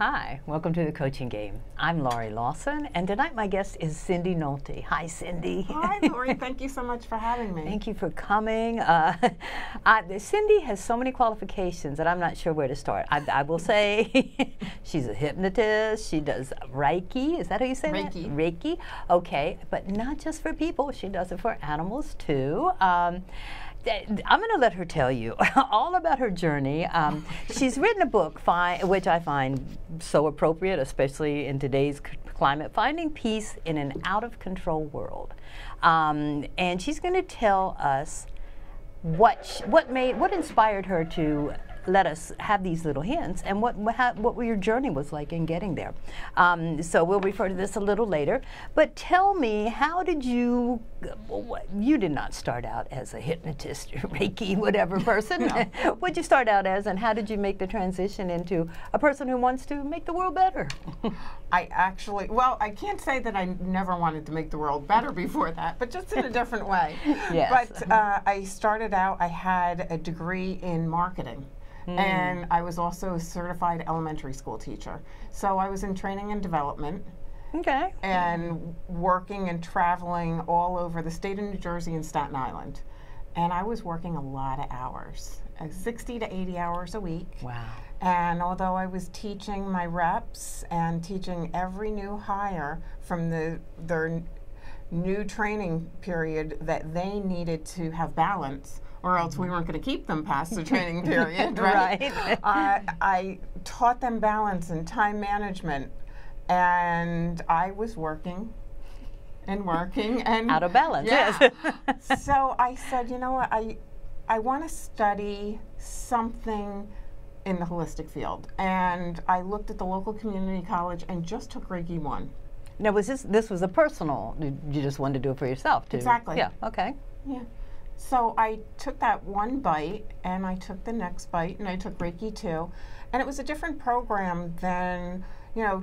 Hi, welcome to the Coaching Game. I'm Laurie Lawson, and tonight my guest is Cindy Nolte. Hi, Cindy. Hi, Laurie. Thank you so much for having me. Thank you for coming. Cindy has so many qualifications that I'm not sure where to start. I will say she's a hypnotist. She does Reiki. Is that how you say that? Reiki. Okay, but not just for people. She does it for animals too. I'm going to let her tell you all about her journey. She's written a book, which I find so appropriate, especially in today's climate, Finding Peace in an Out-of-Control World. And she's going to tell us what inspired her to let us have these little hints, and what your journey was like in getting there. So we'll refer to this a little later. But tell me, how did you did not start out as a hypnotist, Reiki, whatever person. No. What did you start out as, and how did you make the transition into a person who wants to make the world better? I can't say that I never wanted to make the world better before that, but just in a different way. Yes. But I started out, I had a degree in marketing. And I was also a certified elementary school teacher. So I was in training and development. Okay. And working and traveling all over the state of New Jersey and Staten Island. And I was working a lot of hours, 60 to 80 hours a week. Wow. And although I was teaching my reps and teaching every new hire from their new training period that they needed to have balance, or else we weren't going to keep them past the training period, right? I taught them balance and time management, and I was working and out of balance. Yeah. Yes. So I said, you know what, I want to study something in the holistic field, and I looked at the local community college and just took Reiki 1. Now, this was a personal? You just wanted to do it for yourself, too? Exactly. Yeah. Okay. Yeah. So I took that one bite, and I took the next bite, and I took Reiki 2. And it was a different program than,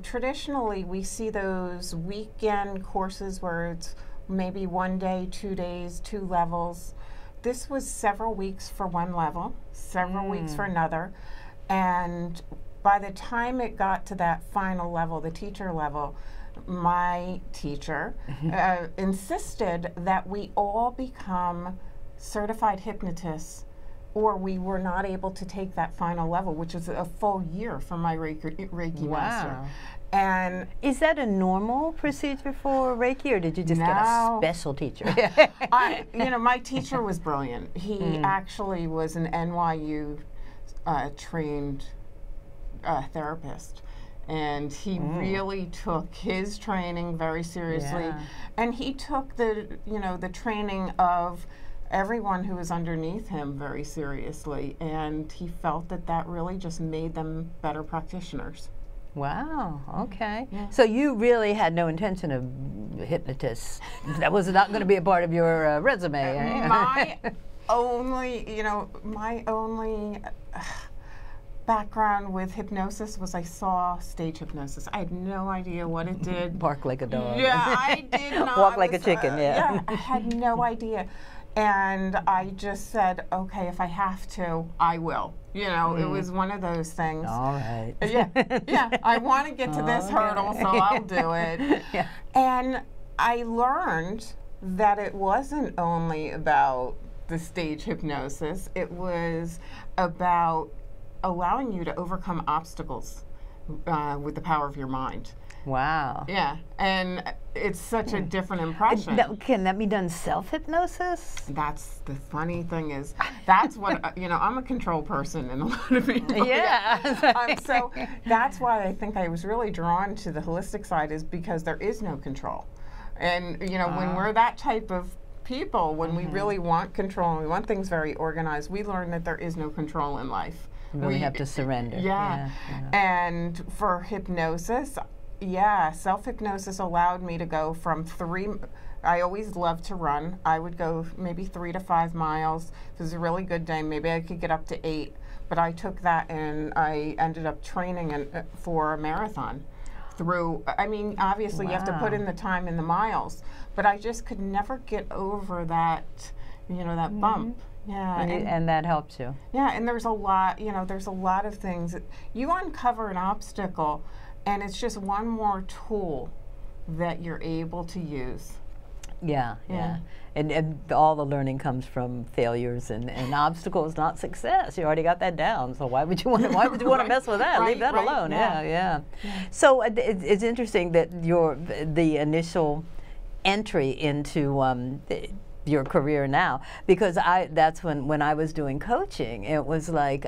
traditionally we see those weekend courses where it's maybe 1 day, 2 days, 2 levels. This was several weeks for one level, several weeks for another. And by the time it got to that final level, the teacher level, my teacher insisted that we all become certified hypnotists, or we were not able to take that final level, which is a full year for my Reiki master. And is that a normal procedure for Reiki, or did you just get a special teacher? My teacher was brilliant. He actually was an NYU trained therapist. And he really took his training very seriously, and he took the training of everyone who was underneath him very seriously, and he felt that really just made them better practitioners. Wow, okay. Yeah. So you really had no intention of hypnotist. That was not going to be a part of your resume. My only background with hypnosis was I saw stage hypnosis. I had no idea what it did. Bark like a dog. Yeah, I did not. Walk like a chicken, yeah. I had no idea. And I just said, okay, if I have to, I will. It was one of those things. All right. Yeah, I want to get to this hurdle, so I'll do it. Yeah. And I learned that it wasn't only about the stage hypnosis. It was about allowing you to overcome obstacles with the power of your mind. Wow. Yeah, and it's such a different impression. Can that be done self-hypnosis? That's the funny thing is, that's what, I'm a control person in a lot of people. Yeah. So that's why I think I was really drawn to the holistic side, is because there is no control. And, when we're that type of people, when we really want control and we want things very organized, we learn that there is no control in life. We have to surrender. Yeah. And for hypnosis, self-hypnosis allowed me to go from I always loved to run. I would go maybe 3 to 5 miles. If it was a really good day, maybe I could get up to 8. But I took that and I ended up training for a marathon. Obviously you have to put in the time and the miles, but I just could never get over that, that bump. Yeah, and that helps you. Yeah, and there's a lot, you know, there's a lot of things. You uncover an obstacle, and it's just one more tool that you're able to use. Yeah, yeah. And all the learning comes from failures and obstacles, not success. You already got that down. So why would you want to mess with that? Leave that alone. Yeah. So it's interesting that the initial entry into your career now, because that's when I was doing coaching. It was like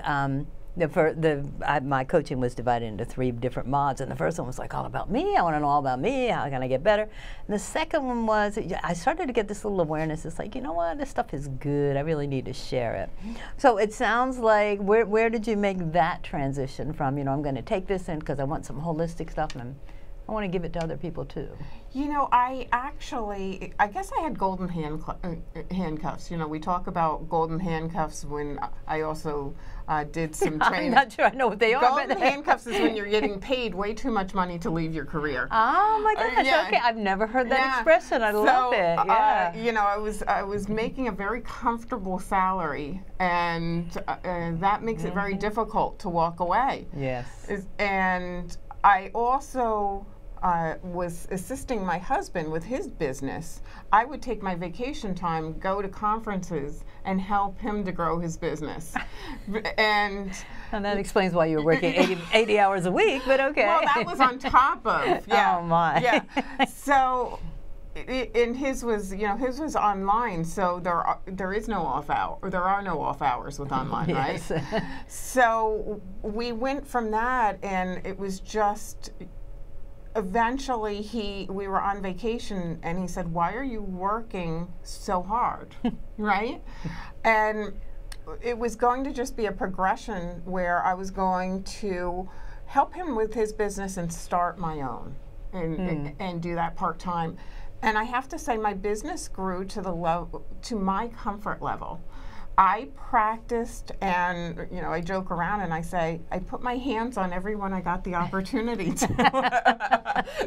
my coaching was divided into 3 different mods, and the first one was like all about me. I want to know all about me. How can I get better? And the second one was I started to get this little awareness. It's like, you know what, this stuff is good. I really need to share it. So it sounds like where did you make that transition from? You know, I'm going to take this in because I want some holistic stuff, and I want to give it to other people too. You know, I guess I had golden handcuffs. You know, we talk about golden handcuffs when I also did some training. I'm not sure I know what they are. Golden handcuffs is when you're getting paid way too much money to leave your career. Oh my gosh! Yeah. Okay, I've never heard that expression. I love it. Yeah. You know, I was making a very comfortable salary, and that makes it very difficult to walk away. Yes. And I also was assisting my husband with his business. I would take my vacation time, go to conferences, and help him to grow his business. And that explains why you were working 80 hours a week, but okay. Well, that was on top of. Yeah. Oh, my. Yeah. So, and his was online, so there is no off hour, or there are no off hours with online, yes. Right? So we went from that, and it was just. Eventually, we were on vacation, and he said, "Why are you working so hard?" Right? And it was going to just be a progression where I was going to help him with his business and start my own, and do that part time. And I have to say, my business grew to my comfort level. I practiced, and I joke around and I say I put my hands on everyone I got the opportunity to.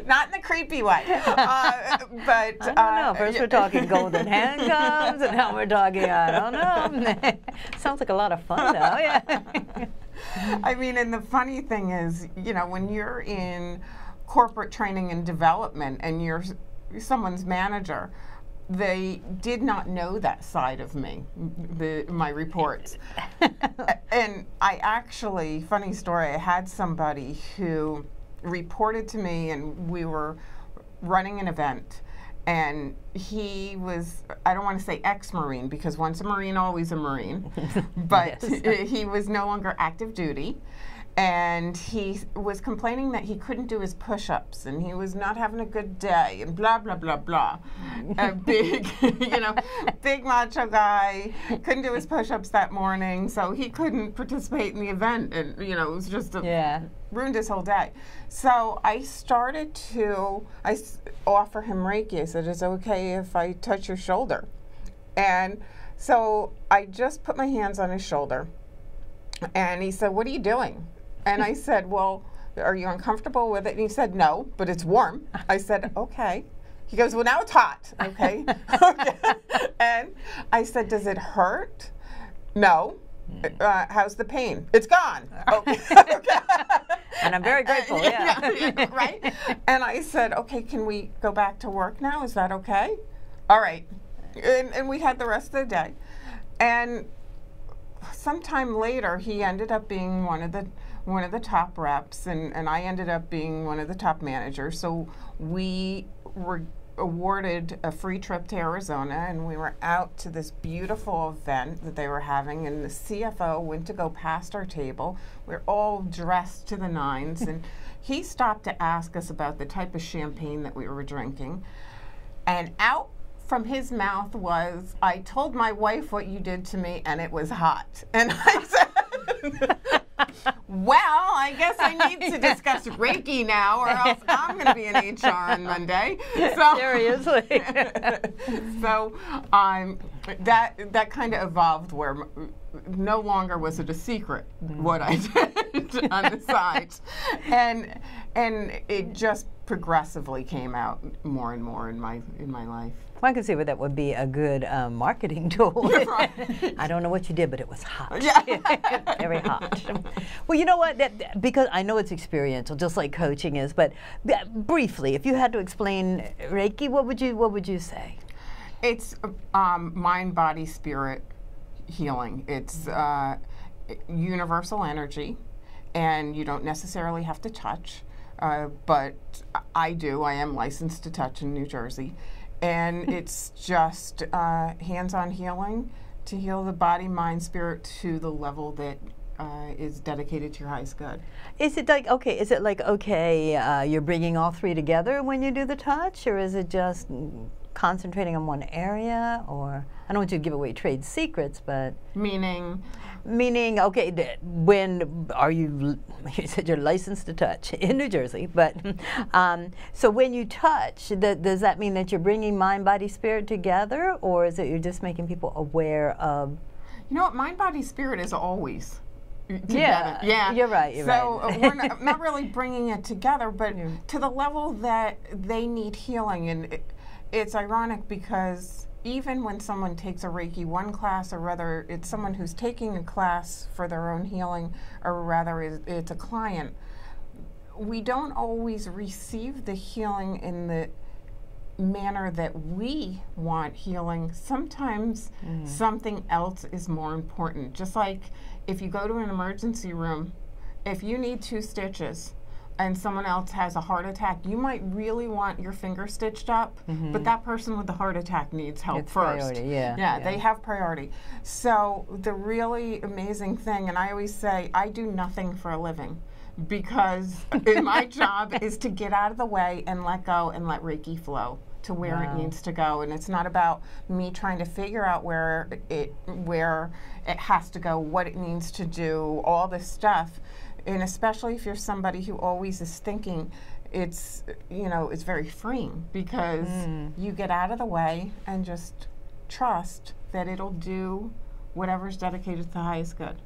Not in a creepy way, but I don't know. First we're talking golden handcuffs, and now we're talking I don't know. Sounds like a lot of fun, though. Yeah. I mean, and the funny thing is, when you're in corporate training and development, and you're someone's manager. They did not know that side of me, my reports. And I actually, funny story, I had somebody who reported to me, and we were running an event, and he was, I don't want to say ex-Marine, because once a Marine, always a Marine, but yes. He was no longer active duty. And he was complaining that he couldn't do his push-ups, and he was not having a good day, and blah, blah, blah, blah. A big, big macho guy, couldn't do his push-ups that morning, so he couldn't participate in the event, and, it was just ruined his whole day. So I started to, offer him Reiki. I said, "Is it okay if I touch your shoulder?" And so I just put my hands on his shoulder, and he said, "What are you doing?" And I said, "Well, are you uncomfortable with it?" And he said, "No, but it's warm." I said, "Okay." He goes, "Well, now it's hot." Okay. Okay. And I said, "Does it hurt?" "No." "How's the pain?" "It's gone." Okay. Okay. And I'm very grateful, yeah. Right? And I said, "Okay, can we go back to work now? Is that okay?" "All right." And we had the rest of the day. And sometime later, he ended up being one of the top reps, and I ended up being one of the top managers. So we were awarded a free trip to Arizona, and we were out to this beautiful event that they were having, and the CFO went to go past our table. We're all dressed to the nines, and he stopped to ask us about the type of champagne that we were drinking. And out from his mouth was, "I told my wife what you did to me, and it was hot." And I said, "Well, I guess I need to discuss Reiki now, or else I'm going to be in HR on Monday." So, seriously. So that kind of evolved where no longer was it a secret what I did on the side, and it just progressively came out more and more in my life. Well, I can see where that would be a good marketing tool. I don't know what you did, but it was hot. Yeah. Very hot. Well, you know what? Because I know it's experiential, just like coaching is. But briefly, if you had to explain Reiki, what would you say? It's mind, body, spirit healing. It's universal energy, and you don't necessarily have to touch. But I do. I am licensed to touch in New Jersey. And it's just hands-on healing to heal the body, mind, spirit to the level that is dedicated to your highest good. Is it like, okay, you're bringing all three together when you do the touch, or is it just concentrating on one area? Or I don't want you to give away trade secrets, but Meaning, okay, when are you said you're licensed to touch in New Jersey, but so when you touch, does that mean that you're bringing mind, body, spirit together, or is it you're just making people aware of? You know what, mind, body, spirit is always together. Yeah, you're right. So we're not really bringing it together, but to the level that they need healing. And it's ironic because even when someone takes a Reiki 1 class, or whether it's someone who's taking a class for their own healing, or rather it's a client, we don't always receive the healing in the manner that we want healing. Sometimes something else is more important. Just like if you go to an emergency room, if you need 2 stitches, and someone else has a heart attack, you might really want your finger stitched up, but that person with the heart attack needs help first. Priority, yeah, they have priority. So the really amazing thing, and I always say, I do nothing for a living, because my job is to get out of the way and let go and let Reiki flow to where it needs to go. And it's not about me trying to figure out where it has to go, what it needs to do, all this stuff. And especially if you're somebody who always is thinking, it's very freeing, because you get out of the way and just trust that it'll do whatever's dedicated to the highest good.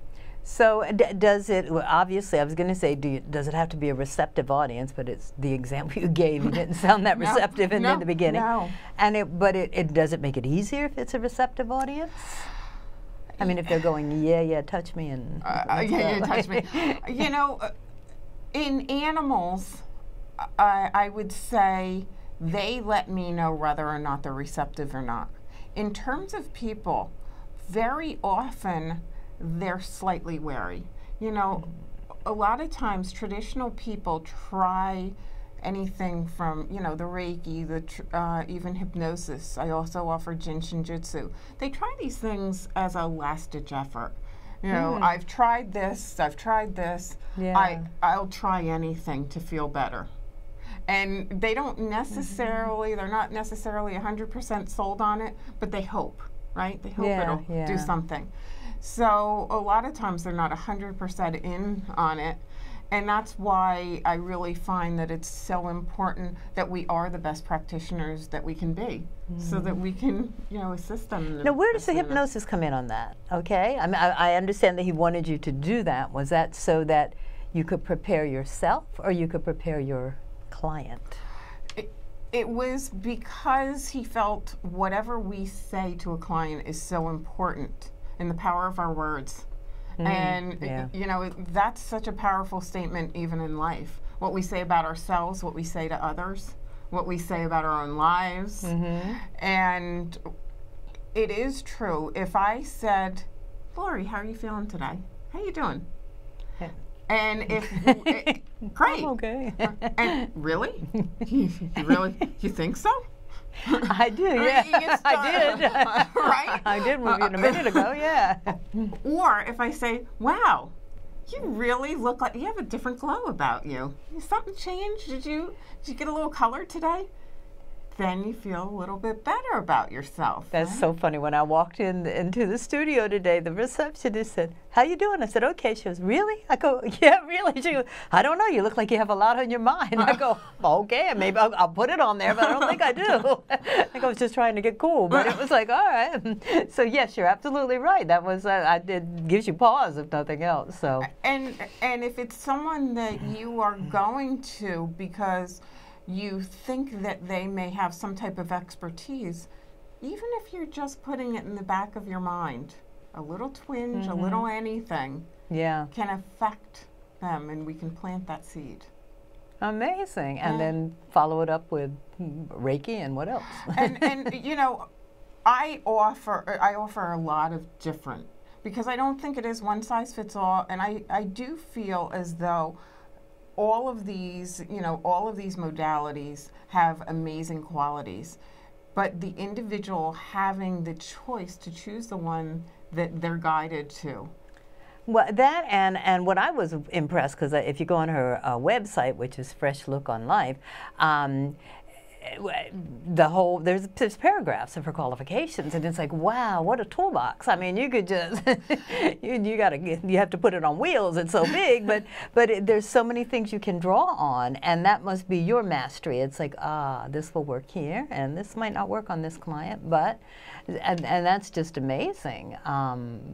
So does it, well, obviously I was going to say, does it have to be a receptive audience, but it's the example you gave, you didn't sound that receptive in the beginning. No. And does it make it easier if it's a receptive audience? I mean, if they're going, yeah, touch me, and touch me. You know, in animals, I would say they let me know whether or not they're receptive or not. In terms of people, very often they're slightly wary. You know, a lot of times traditional people try anything from, the Reiki, even hypnosis. I also offer Jin Shinjutsu. They try these things as a last-ditch effort. I've tried this, Yeah. I'll try anything to feel better. And they don't necessarily, they're not necessarily 100% sold on it, but they hope, right? They hope it'll do something. So a lot of times they're not 100% in on it. And that's why I really find that it's so important that we are the best practitioners that we can be, so that we can, assist them. Now, where does the hypnosis come in on that? Okay, I mean, I understand that he wanted you to do that. Was that so that you could prepare yourself, or you could prepare your client? It was because he felt whatever we say to a client is so important, in the power of our words. And, that's such a powerful statement even in life. What we say about ourselves, what we say to others, what we say about our own lives. And it is true. If I said, Laurie, how are you feeling today? How you doing? Yeah. And if, great. I'm okay. And really? You think so? I do, yeah. I did. Right? I did with you a minute ago, yeah. Or if I say, wow, you really look like you have a different glow about you. Something changed? Did you get a little color today? Then you feel a little bit better about yourself. That's so funny. When I walked into the studio today, the receptionist said, how you doing? I said, okay. She goes, really? I go, yeah, really? She goes, I don't know. You look like you have a lot on your mind. I go, okay, maybe I'll put it on there, but I don't think I do. I think I was just trying to get cool, but it was like, all right. So yes, you're absolutely right. That was, it gives you pause if nothing else. So. And if it's someone that you are going to, because you think that they may have some type of expertise, even if you're just putting it in the back of your mind, a little twinge, a little anything, can affect them, and we can plant that seed. Amazing. And then follow it up with Reiki and what else? and you know, I offer a lot of different, because I don't think it is one size fits all, and I do feel as though all of these, you know, all of these modalities have amazing qualities, but the individual having the choice to choose the one that they're guided to. Well, that and what I was impressed, because if you go on her website, which is Fresh Look on Life, there's paragraphs of her qualifications, and it's like, wow, what a toolbox. I mean, you could just you have to put it on wheels. It's so big, but there's so many things you can draw on, and that must be your mastery. It's like, this will work here, and this might not work on this client, but and that's just amazing.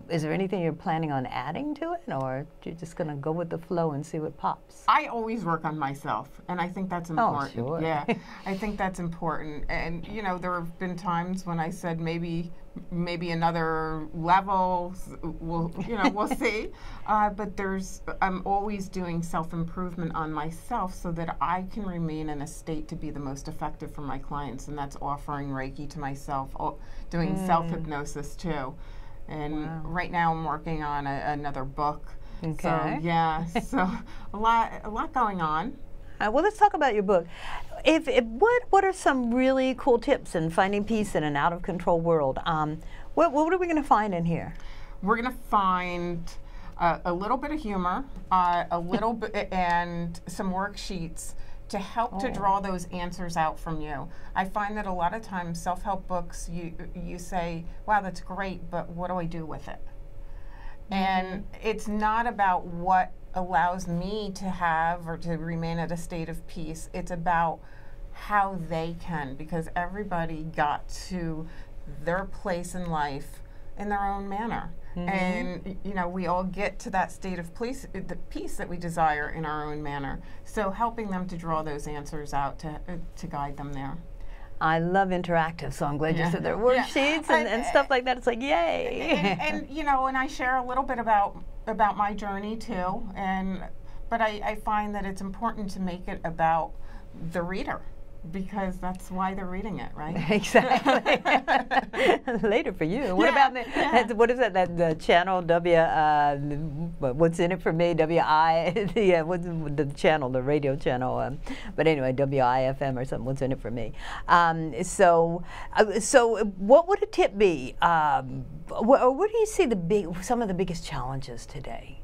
Is there anything you're planning on adding to it, or you're just going to go with the flow and see what pops? I always work on myself, and I think that's important. Oh, sure. Yeah, I think that's important. And you know, there have been times when I said maybe another level, we'll see. But I'm always doing self-improvement on myself so that I can remain in a state to be the most effective for my clients, and that's offering Reiki to myself, doing self-hypnosis too. And right now I'm working on another book. Okay. So yeah, so a lot going on. Well, let's talk about your book. What are some really cool tips in finding peace in an out-of-control world? What are we going to find in here? We're going to find a little bit of humor, a little bit, and some worksheets to help to draw those answers out from you. I find that a lot of times self-help books, you say, wow, that's great, but what do I do with it? And it's not about what allows me to have or to remain at a state of peace. It's about how they can, because everybody got to their place in life in their own manner. And you know, we all get to that state of the peace that we desire in our own manner. So helping them to draw those answers out to guide them there. I love interactive, so I'm glad you said there were worksheets and stuff like that. It's like, yay! And you know, and I share a little bit about my journey too. But I find that it's important to make it about the reader, because that's why they're reading it, right? Exactly. Later for you. What about what is that? The channel what's in it for me? WI. What's the channel? The radio channel. But anyway, WIFM or something. What's in it for me? So what would a tip be? Where do you see some of the biggest challenges today?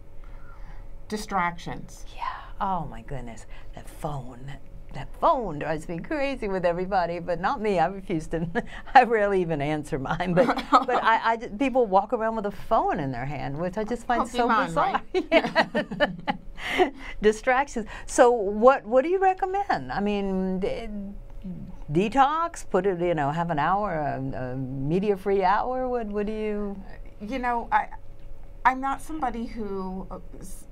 Distractions. Yeah. Oh my goodness. That phone. That phone drives me crazy with everybody, but not me. I refuse to. I rarely even answer mine. But people walk around with a phone in their hand, which I just find so bizarre. Right? Distractions. So what do you recommend? I mean, detox. Put it. Have an hour, a media-free hour. What do you? I'm not somebody who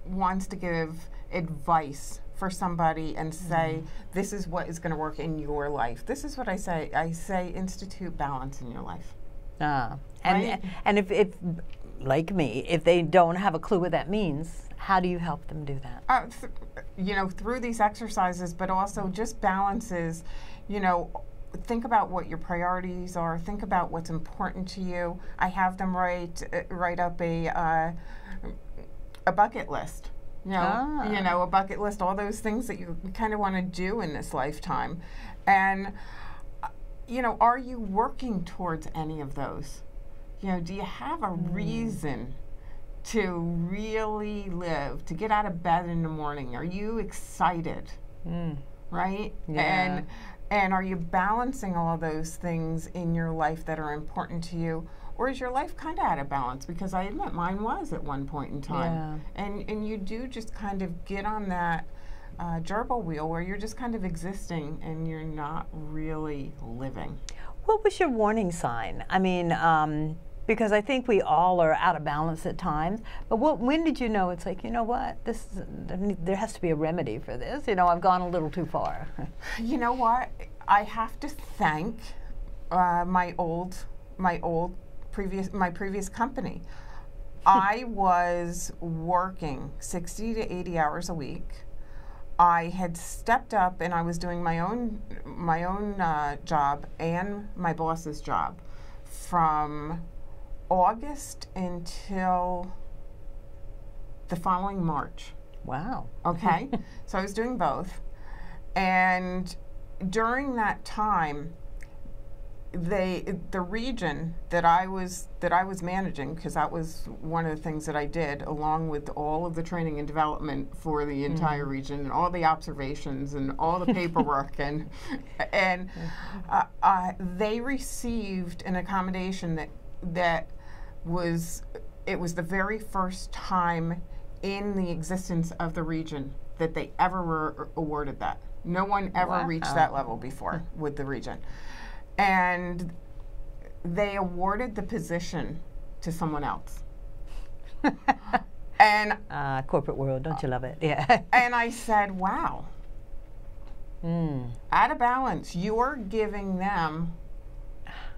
wants to give advice for somebody and say, this is what is going to work in your life. This is what I say. I say institute balance in your life. And if like me, if they don't have a clue what that means, how do you help them do that? Through these exercises, but also just balances, think about what your priorities are. Think about what's important to you. I have them write up a bucket list. A bucket list, all those things that you kind of want to do in this lifetime. And, are you working towards any of those? Do you have a reason to really live, to get out of bed in the morning? Are you excited? Right? Yeah. And are you balancing all those things in your life that are important to you? Or is your life kind of out of balance? Because I admit mine was at one point in time. Yeah. And you do just kind of get on that gerbil wheel where you're just kind of existing and you're not really living. What was your warning sign? I mean, Because I think we all are out of balance at times. But when did you know it's like, you know what, there has to be a remedy for this? You know, I've gone a little too far. You know what? I have to thank my previous company. I was working 60 to 80 hours a week. I had stepped up and I was doing my own job and my boss's job from August until the following March. Wow. Okay. So I was doing both. And during that time, the region that I was managing, because that was one of the things that I did, along with all of the training and development for the entire region, and all the observations and all the paperwork, and they received an accommodation that was the very first time in the existence of the region that they ever were awarded that. No one ever reached that level before with the region. And they awarded the position to someone else. And corporate world, don't you love it? Yeah. And I said, wow. Out of balance. You're giving them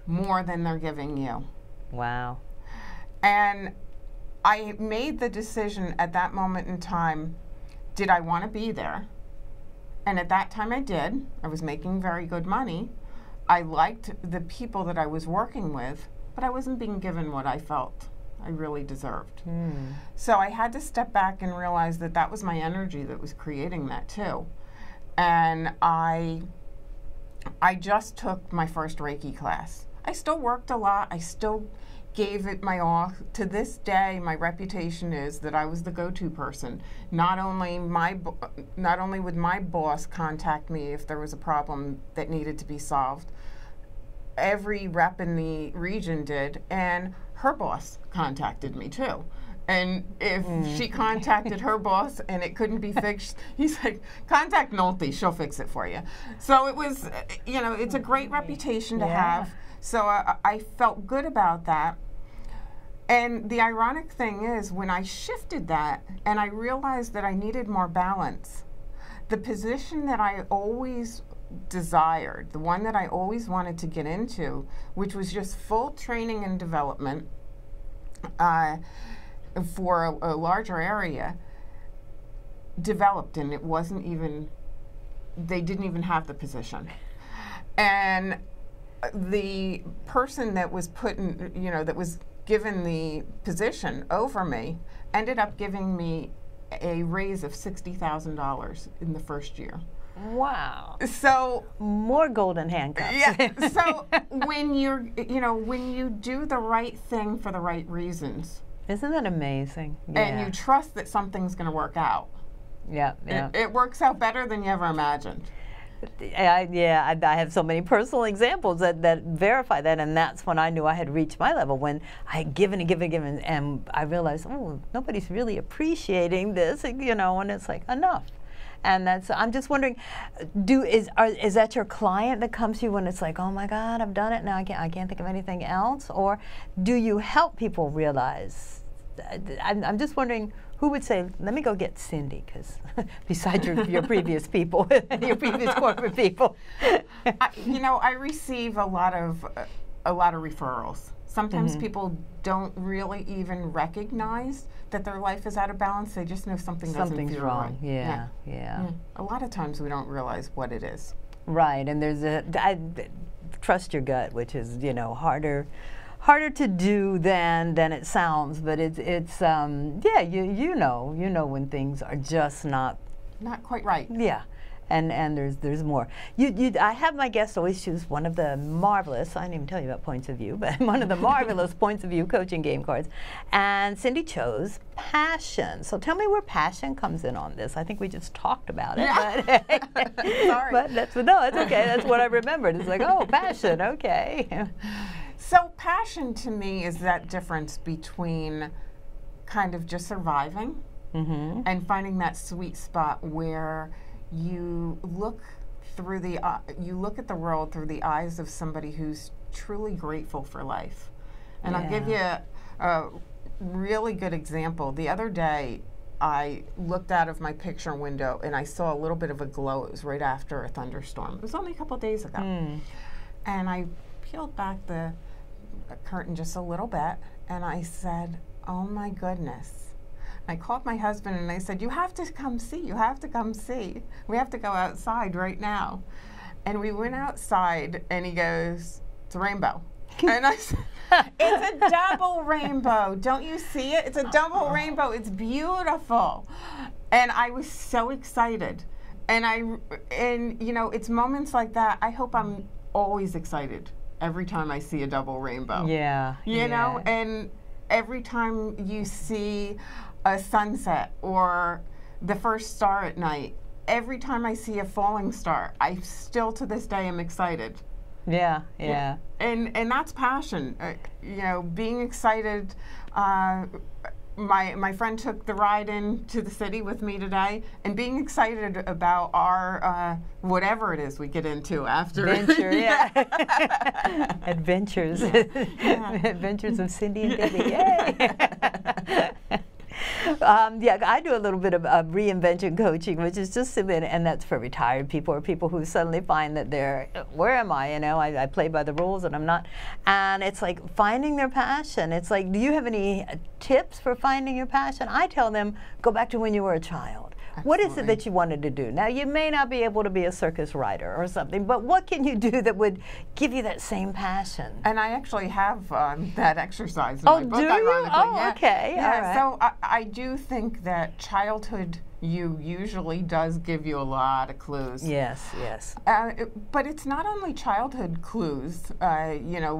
more than they're giving you. Wow. And I made the decision at that moment in time, did I want to be there? And at that time I did. I was making very good money. I liked the people that I was working with, but I wasn't being given what I felt I really deserved. So I had to step back and realize that that was my energy that was creating that too. And I just took my first Reiki class. I still worked a lot. I still gave it my all. To this day, my reputation is that I was the go-to person. Not only would my boss contact me if there was a problem that needed to be solved, every rep in the region did, and her boss contacted me too. And if she contacted her boss and it couldn't be fixed, he's like, contact Nolte, she'll fix it for you. So it was, you know, it's a great reputation to have. So I felt good about that. And the ironic thing is, when I shifted that and I realized that I needed more balance, the position that I always desired, the one that I always wanted to get into, which was just full training and development for a larger area, developed, and it wasn't even, they didn't even have the position. And the person that was put in, you know, that was given the position over me ended up giving me a raise of $60,000 in the first year. Wow. So more golden handcuffs. Yeah. So when you're, you know, when you do the right thing for the right reasons. Isn't that amazing? Yeah. And you trust that something's going to work out. Yeah, yeah. It works out better than you ever imagined. I have so many personal examples that verify that, and that's when I knew I had reached my level, when I had given and given and given, and I realized, oh, nobody's really appreciating this, you know, and it's like, enough. And that's, I'm just wondering, is that your client that comes to you when it's like, oh my God, I've done it, now I can't think of anything else? Or do you help people realize? I'm just wondering, who would say, let me go get Cindy, because besides your previous people, your previous corporate people. You know, I receive a lot of referrals. Sometimes people don't really even recognize that their life is out of balance. They just know something's feel wrong. Right. Yeah. A lot of times we don't realize what it is. Right, and there's trust your gut, which is, you know, harder to do than it sounds, but it's yeah, you know when things are just not quite right. Yeah. And there's more. I have my guests always choose one of the marvelous, I didn't even tell you about points of view, but one of the marvelous points of view coaching game cards. And Cindy chose passion. So tell me where passion comes in on this. I think we just talked about it. Yeah. But, Sorry. But it's okay. That's what I remembered. It's like, oh, passion, okay. So passion to me is that difference between kind of just surviving and finding that sweet spot where you look at the world through the eyes of somebody who's truly grateful for life. And I'll give you a really good example. The other day, I looked out of my picture window and I saw a little bit of a glow. It was right after a thunderstorm. It was only a couple days ago. And I peeled back the curtain just a little bit and I said, oh my goodness. I called my husband and I said, you have to come see, you have to come see. We have to go outside right now. And we went outside and he goes, it's a rainbow. And I said, it's a double rainbow. Don't you see it? It's a double rainbow. It's beautiful. And I was so excited. And you know, it's moments like that. I hope I'm always excited every time I see a double rainbow. Yeah. You know, and every time you see a sunset or the first star at night, every time I see a falling star, I still to this day am excited. Yeah, yeah. And that's passion. You know, being excited. My friend took the ride into the city with me today, and being excited about our whatever it is we get into after. Adventure, Adventures. Adventures of Cindy and Debbie. Yay! Yeah, I do a little bit of reinvention coaching, which is just simply, and that's for retired people or people who suddenly find that they're, where am I? You know, I play by the rules and I'm not. And it's like finding their passion. It's like, do you have any tips for finding your passion? I tell them, go back to when you were a child. Absolutely. What is it that you wanted to do? Now, you may not be able to be a circus rider or something, but what can you do that would give you that same passion? And I actually have that exercise in my book, do you? ironically. Oh, okay. Yeah, all right. So I do think that childhood usually does give you a lot of clues. Yes, yes. But it's not only childhood clues. You know,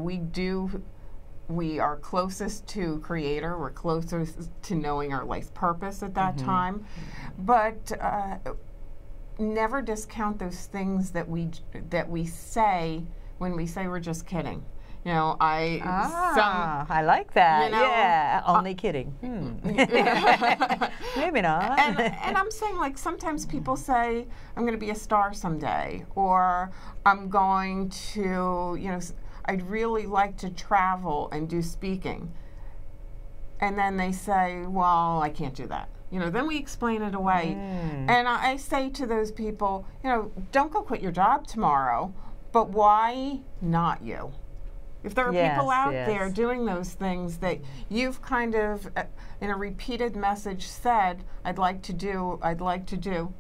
we are closest to Creator. We're closest to knowing our life purpose at that time. But never discount those things that we say when we say we're just kidding. You know, I like that. You know, yeah, only kidding. Maybe not. And I'm saying, like, sometimes people say, I'm going to be a star someday, or I'm going to, you know, I'd really like to travel and do speaking. And then they say, well, I can't do that. You know, then we explain it away. And I say to those people, you know, don't go quit your job tomorrow, but why not you? If there are people out there doing those things that you've kind of, in a repeated message said, I'd like to do,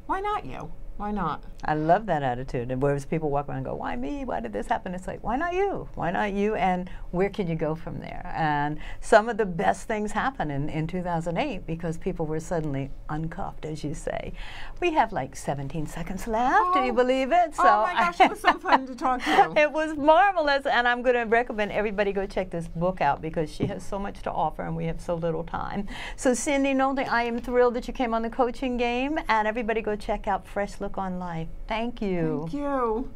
why not you? Why not? I love that attitude. And whereas people walk around and go, why me? Why did this happen? It's like, why not you? Why not you? And where can you go from there? And some of the best things happen in 2008 because people were suddenly uncuffed, as you say. We have like 17 seconds left. Do you believe it? So oh my gosh, it was so fun to talk to you. It was marvelous. And I'm going to recommend everybody go check this book out because she has so much to offer and we have so little time. So Cindy Nolte, I am thrilled that you came on the coaching game. And everybody go check out Fresh Look on Life. Thank you. Thank you.